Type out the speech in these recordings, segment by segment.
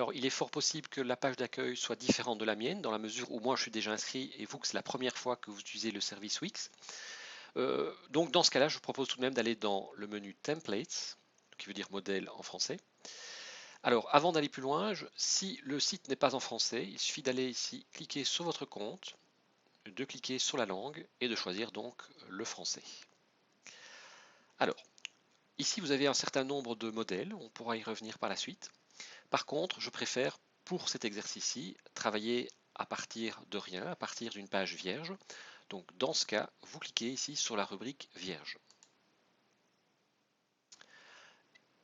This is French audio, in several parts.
Alors, il est fort possible que la page d'accueil soit différente de la mienne, dans la mesure où moi je suis déjà inscrit et vous que c'est la première fois que vous utilisez le service Wix. Donc dans ce cas-là, je vous propose tout de même d'aller dans le menu Templates, qui veut dire modèle en français. Alors, avant d'aller plus loin, si le site n'est pas en français, il suffit d'aller ici, cliquer sur votre compte, de cliquer sur la langue et de choisir donc le français. Alors, ici vous avez un certain nombre de modèles, on pourra y revenir par la suite. Par contre, je préfère, pour cet exercice-ci, travailler à partir de rien, à partir d'une page vierge. Donc dans ce cas, vous cliquez ici sur la rubrique vierge.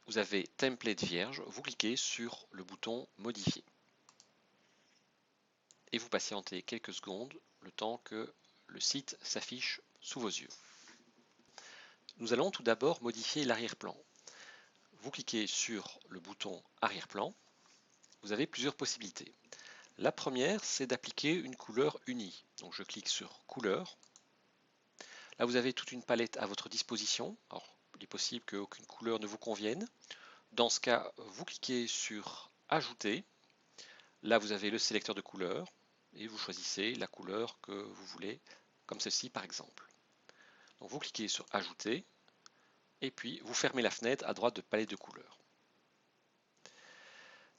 Vous avez template vierge, vous cliquez sur le bouton modifier. Et vous patientez quelques secondes, le temps que le site s'affiche sous vos yeux. Nous allons tout d'abord modifier l'arrière-plan. Vous cliquez sur le bouton arrière-plan. Vous avez plusieurs possibilités. La première, c'est d'appliquer une couleur unie. Donc je clique sur couleur. Là, vous avez toute une palette à votre disposition. Alors, il est possible qu'aucune couleur ne vous convienne. Dans ce cas, vous cliquez sur ajouter. Là, vous avez le sélecteur de couleurs et vous choisissez la couleur que vous voulez, comme ceci par exemple. Donc vous cliquez sur ajouter et puis vous fermez la fenêtre à droite de palette de couleurs.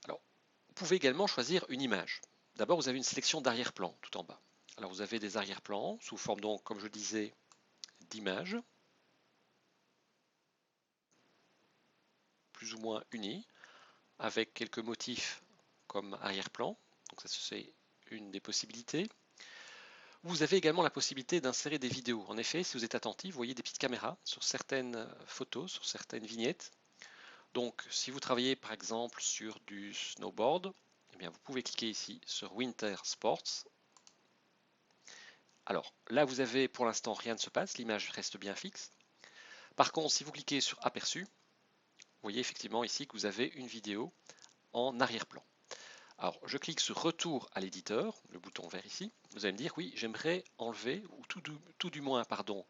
Alors, vous pouvez également choisir une image. D'abord, vous avez une sélection d'arrière-plan tout en bas. Alors, vous avez des arrière-plans sous forme donc, comme je disais, d'images, plus ou moins unies, avec quelques motifs comme arrière-plan. Donc ça, c'est une des possibilités. Vous avez également la possibilité d'insérer des vidéos. En effet, si vous êtes attentif, vous voyez des petites caméras sur certaines photos, sur certaines vignettes. Donc, si vous travaillez par exemple sur du snowboard, eh bien, vous pouvez cliquer ici sur Winter Sports. Alors, là, vous avez pour l'instant rien ne se passe, l'image reste bien fixe. Par contre, si vous cliquez sur Aperçu, vous voyez effectivement ici que vous avez une vidéo en arrière-plan. Alors, je clique sur Retour à l'éditeur, le bouton vert ici. Vous allez me dire, oui, j'aimerais enlever, ou tout du moins, pardon,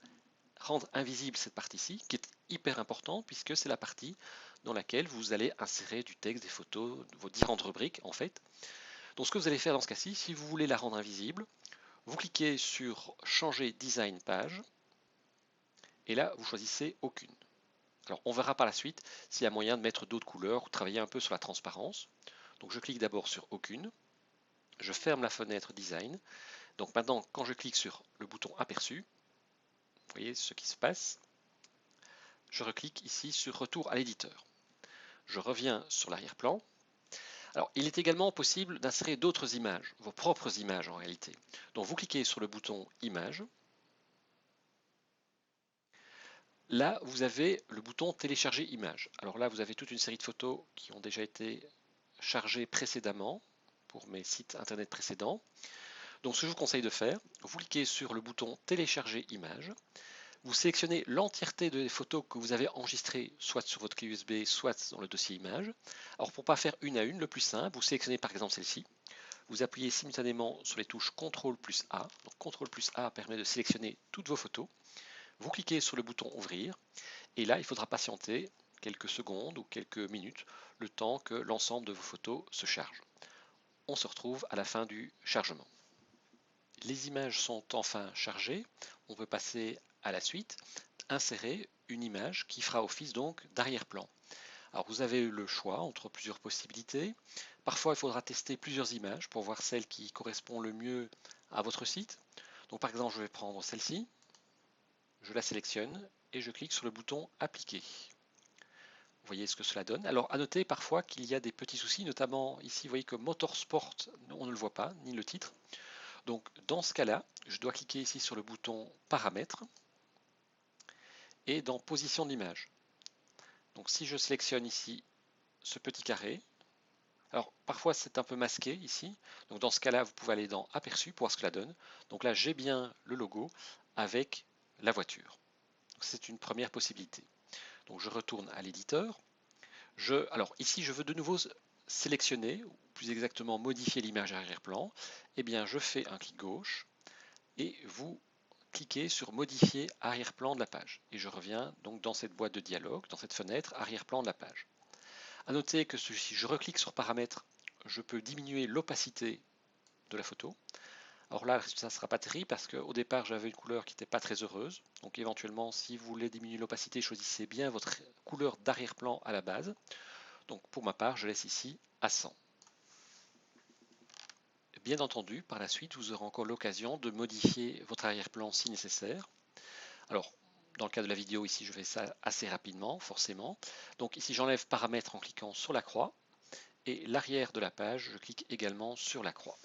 rendre invisible cette partie-ci, qui est hyper importante, puisque c'est la partie dans laquelle vous allez insérer du texte, des photos, vos différentes rubriques, en fait. Donc, ce que vous allez faire dans ce cas-ci, si vous voulez la rendre invisible, vous cliquez sur Changer Design Page, et là, vous choisissez Aucune. Alors, on verra par la suite s'il y a moyen de mettre d'autres couleurs ou travailler un peu sur la transparence. Donc, je clique d'abord sur Aucune. Je ferme la fenêtre Design. Donc maintenant, quand je clique sur le bouton Aperçu, vous voyez ce qui se passe. Je reclique ici sur Retour à l'éditeur. Je reviens sur l'arrière-plan. Alors, il est également possible d'insérer d'autres images, vos propres images en réalité. Donc, vous cliquez sur le bouton Images. Là, vous avez le bouton Télécharger image. Alors là, vous avez toute une série de photos qui ont déjà été chargées précédemment pour mes sites internet précédents. Donc, ce que je vous conseille de faire, vous cliquez sur le bouton Télécharger image. Vous sélectionnez l'entièreté des photos que vous avez enregistrées, soit sur votre clé USB, soit dans le dossier image. Alors pour ne pas faire une à une, le plus simple, vous sélectionnez par exemple celle-ci. Vous appuyez simultanément sur les touches CTRL plus A. Donc CTRL plus A permet de sélectionner toutes vos photos. Vous cliquez sur le bouton Ouvrir. Et là, il faudra patienter quelques secondes ou quelques minutes, le temps que l'ensemble de vos photos se charge. On se retrouve à la fin du chargement. Les images sont enfin chargées. On peut passer à la suite. Insérer une image qui fera office donc d'arrière-plan. Alors vous avez le choix entre plusieurs possibilités. Parfois il faudra tester plusieurs images pour voir celle qui correspond le mieux à votre site. Donc par exemple je vais prendre celle-ci, je la sélectionne et je clique sur le bouton appliquer. Vous voyez ce que cela donne. Alors à noter parfois qu'il y a des petits soucis, notamment ici vous voyez que Motorsport, on ne le voit pas, ni le titre. Donc dans ce cas-là, je dois cliquer ici sur le bouton paramètres et dans position de l'image. Donc si je sélectionne ici ce petit carré, alors parfois c'est un peu masqué ici, donc dans ce cas-là vous pouvez aller dans aperçu pour voir ce que cela donne. Donc là j'ai bien le logo avec la voiture. C'est une première possibilité. Donc je retourne à l'éditeur. Alors ici je veux de nouveau sélectionner, ou plus exactement modifier l'image arrière-plan. Eh bien je fais un clic gauche et vous cliquez sur modifier arrière-plan de la page. Et je reviens donc dans cette boîte de dialogue, dans cette fenêtre arrière-plan de la page. A noter que si je reclique sur paramètres, je peux diminuer l'opacité de la photo. Alors là, le résultat ne sera pas terrible parce qu'au départ, j'avais une couleur qui n'était pas très heureuse. Donc éventuellement, si vous voulez diminuer l'opacité, choisissez bien votre couleur d'arrière-plan à la base. Donc pour ma part, je laisse ici à 100. Bien entendu, par la suite, vous aurez encore l'occasion de modifier votre arrière-plan si nécessaire. Alors, dans le cas de la vidéo, ici, je fais ça assez rapidement, forcément. Donc ici, j'enlève paramètres en cliquant sur la croix. Et l'arrière de la page, je clique également sur la croix.